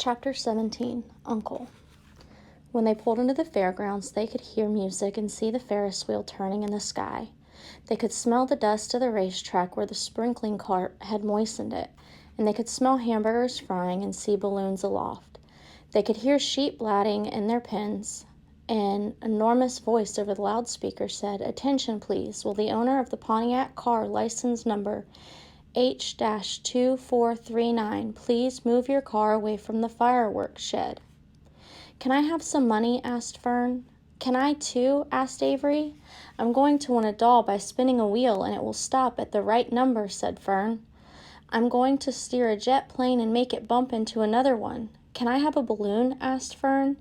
Chapter 17, Uncle. When they pulled into the fairgrounds, they could hear music and see the Ferris wheel turning in the sky. They could smell the dust of the racetrack where the sprinkling cart had moistened it, and they could smell hamburgers frying and see balloons aloft. They could hear sheep blatting in their pens. An enormous voice over the loudspeaker said, "Attention, please. Will the owner of the Pontiac car license number H-2439 please move your car away from the fireworks shed?" "Can I have some money?" asked Fern. "Can I too?" asked Avery. "I'm going to win a doll by spinning a wheel, and it will stop at the right number," said Fern. "I'm going to steer a jet plane and make it bump into another one." "Can I have a balloon?" asked Fern.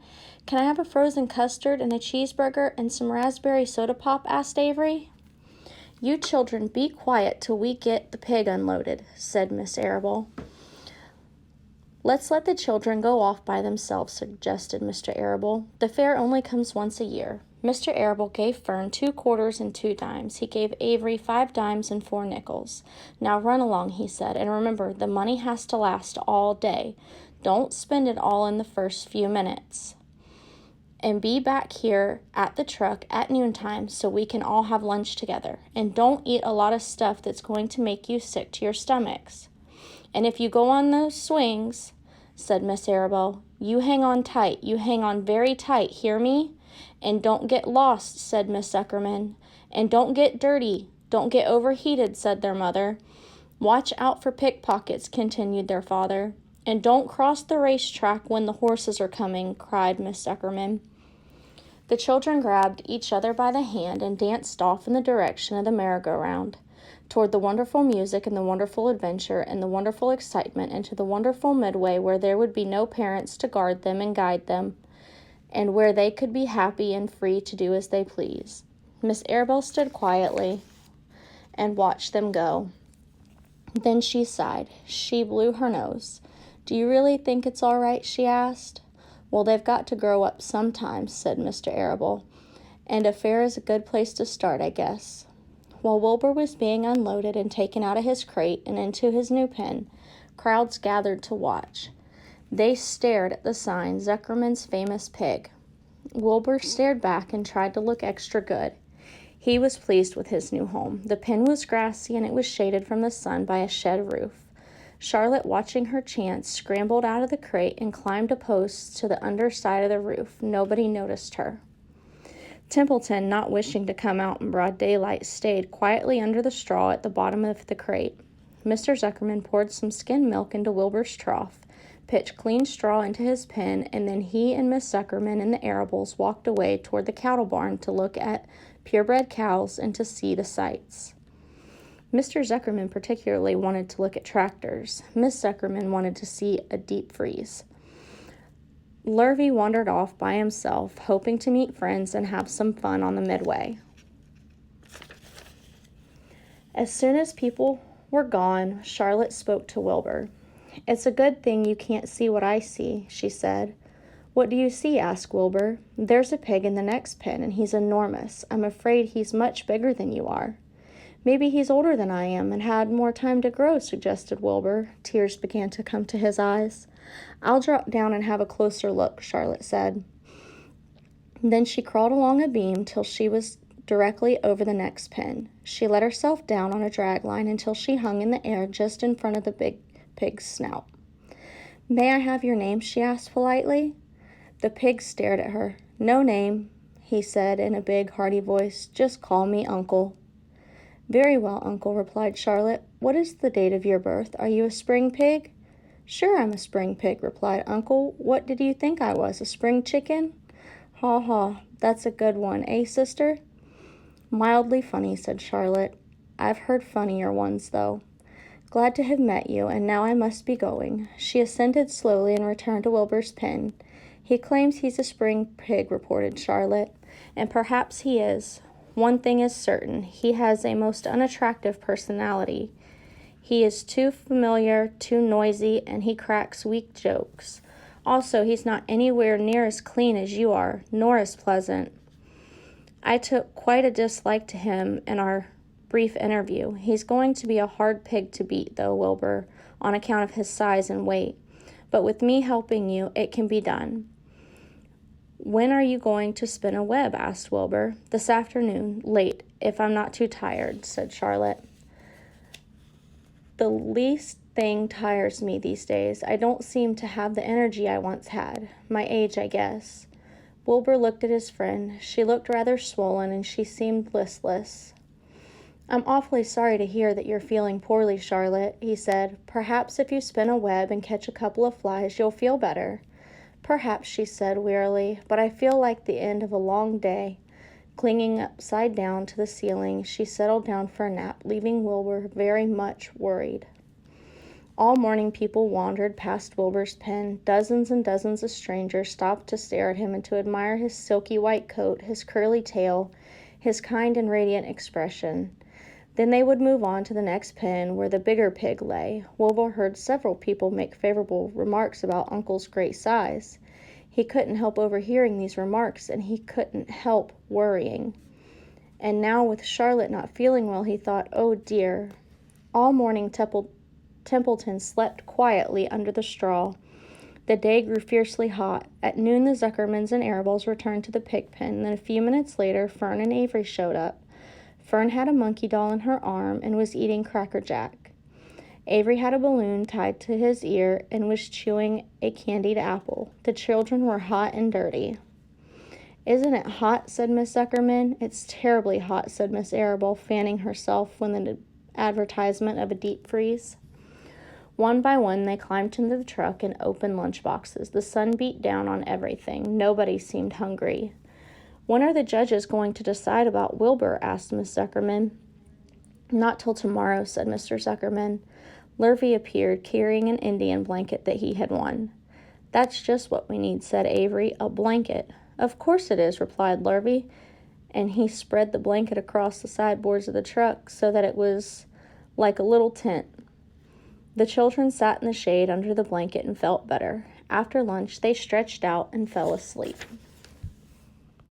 "Can I have a frozen custard and a cheeseburger and some raspberry soda pop?" asked Avery. "You children be quiet till we get the pig unloaded," said Miss Arable. "Let's let the children go off by themselves," suggested Mr. Arable. "The fair only comes once a year." Mr. Arable gave Fern 2 quarters and 2 dimes. He gave Avery 5 dimes and 4 nickels. "Now run along," he said, "and remember, the money has to last all day. Don't spend it all in the first few minutes. And be back here at the truck at noontime so we can all have lunch together. And don't eat a lot of stuff that's going to make you sick to your stomachs. And if you go on those swings," said Miss Arable, "you hang on tight. You hang on very tight, hear me? And don't get lost," said Miss Zuckerman. "And don't get dirty. Don't get overheated," said their mother. "Watch out for pickpockets," continued their father. "And don't cross the racetrack when the horses are coming," cried Miss Zuckerman. The children grabbed each other by the hand and danced off in the direction of the merry-go-round, toward the wonderful music and the wonderful adventure and the wonderful excitement, into the wonderful Midway where there would be no parents to guard them and guide them, and where they could be happy and free to do as they pleased. Miss Arable stood quietly and watched them go. Then she sighed. She blew her nose. "Do you really think it's all right?" she asked. "Well, they've got to grow up sometime," said Mr. Arable, "and a fair is a good place to start, I guess." While Wilbur was being unloaded and taken out of his crate and into his new pen, crowds gathered to watch. They stared at the sign, "Zuckerman's Famous Pig." Wilbur stared back and tried to look extra good. He was pleased with his new home. The pen was grassy and it was shaded from the sun by a shed roof. Charlotte, watching her chance, scrambled out of the crate and climbed a post to the underside of the roof. Nobody noticed her. Templeton, not wishing to come out in broad daylight, stayed quietly under the straw at the bottom of the crate. Mr. Zuckerman poured some skim milk into Wilbur's trough, pitched clean straw into his pen, and then he and Miss Zuckerman and the Arables walked away toward the cattle barn to look at purebred cows and to see the sights. Mr. Zuckerman particularly wanted to look at tractors. Miss Zuckerman wanted to see a deep freeze. Lurvy wandered off by himself, hoping to meet friends and have some fun on the Midway. As soon as people were gone, Charlotte spoke to Wilbur. "It's a good thing you can't see what I see," she said. "What do you see?" asked Wilbur. "There's a pig in the next pen, and he's enormous. I'm afraid he's much bigger than you are." "Maybe he's older than I am and had more time to grow," suggested Wilbur. Tears began to come to his eyes. "I'll drop down and have a closer look," Charlotte said. Then she crawled along a beam till she was directly over the next pen. She let herself down on a drag line until she hung in the air just in front of the big pig's snout. "May I have your name?" she asked politely. The pig stared at her. "No name," he said in a big, hearty voice. "Just call me Uncle." "Very well, Uncle," replied Charlotte. "What is the date of your birth? Are you a spring pig?" "Sure, I'm a spring pig," replied Uncle. "What did you think I was, a spring chicken?" "Ha ha, that's a good one, eh, sister?" "Mildly funny," said Charlotte. "I've heard funnier ones, though. Glad to have met you, and now I must be going." She ascended slowly and returned to Wilbur's pen. "He claims he's a spring pig," reported Charlotte, "and perhaps he is. One thing is certain, he has a most unattractive personality. He is too familiar, too noisy, and he cracks weak jokes. Also, he's not anywhere near as clean as you are, nor as pleasant. I took quite a dislike to him in our brief interview. He's going to be a hard pig to beat, though, Wilbur, on account of his size and weight. But with me helping you, it can be done. When are you going to spin a web? Asked Wilbur. This afternoon, late, if I'm not too tired, said Charlotte. The least thing tires me these days. I don't seem to have the energy I once had. My age, I guess. Wilbur looked at his friend. She looked rather swollen, and she seemed listless. I'm awfully sorry to hear that you're feeling poorly, Charlotte, he said. Perhaps if you spin a web and catch a couple of flies, you'll feel better. Perhaps, she said wearily, but I feel like the end of a long day. Clinging upside down to the ceiling, she settled down for a nap, leaving Wilbur very much worried. All morning people wandered past Wilbur's pen. Dozens and dozens of strangers stopped to stare at him and to admire his silky white coat, his curly tail, his kind and radiant expression. Then they would move on to the next pen, where the bigger pig lay. Wilbur heard several people make favorable remarks about Uncle's great size. He couldn't help overhearing these remarks, and he couldn't help worrying. And now, with Charlotte not feeling well, he thought, oh dear. All morning Templeton slept quietly under the straw. The day grew fiercely hot. At noon, the Zuckermans and Arables returned to the pig pen, and then a few minutes later, Fern and Avery showed up. Fern had a monkey doll in her arm and was eating Cracker Jack. Avery had a balloon tied to his ear and was chewing a candied apple. The children were hot and dirty. Isn't it hot? Said Miss Zuckerman. It's terribly hot, said Miss Arable, fanning herself with an advertisement of a deep freeze. One by one, they climbed into the truck and opened lunch boxes. The sun beat down on everything. Nobody seemed hungry. When are the judges going to decide about Wilbur? Asked Miss Zuckerman. Not till tomorrow, said Mr. Zuckerman. Lurvy appeared, carrying an Indian blanket that he had won. That's just what we need, said Avery. A blanket. Of course it is, replied Lurvy, and he spread the blanket across the sideboards of the truck so that it was like a little tent. The children sat in the shade under the blanket and felt better. After lunch, they stretched out and fell asleep.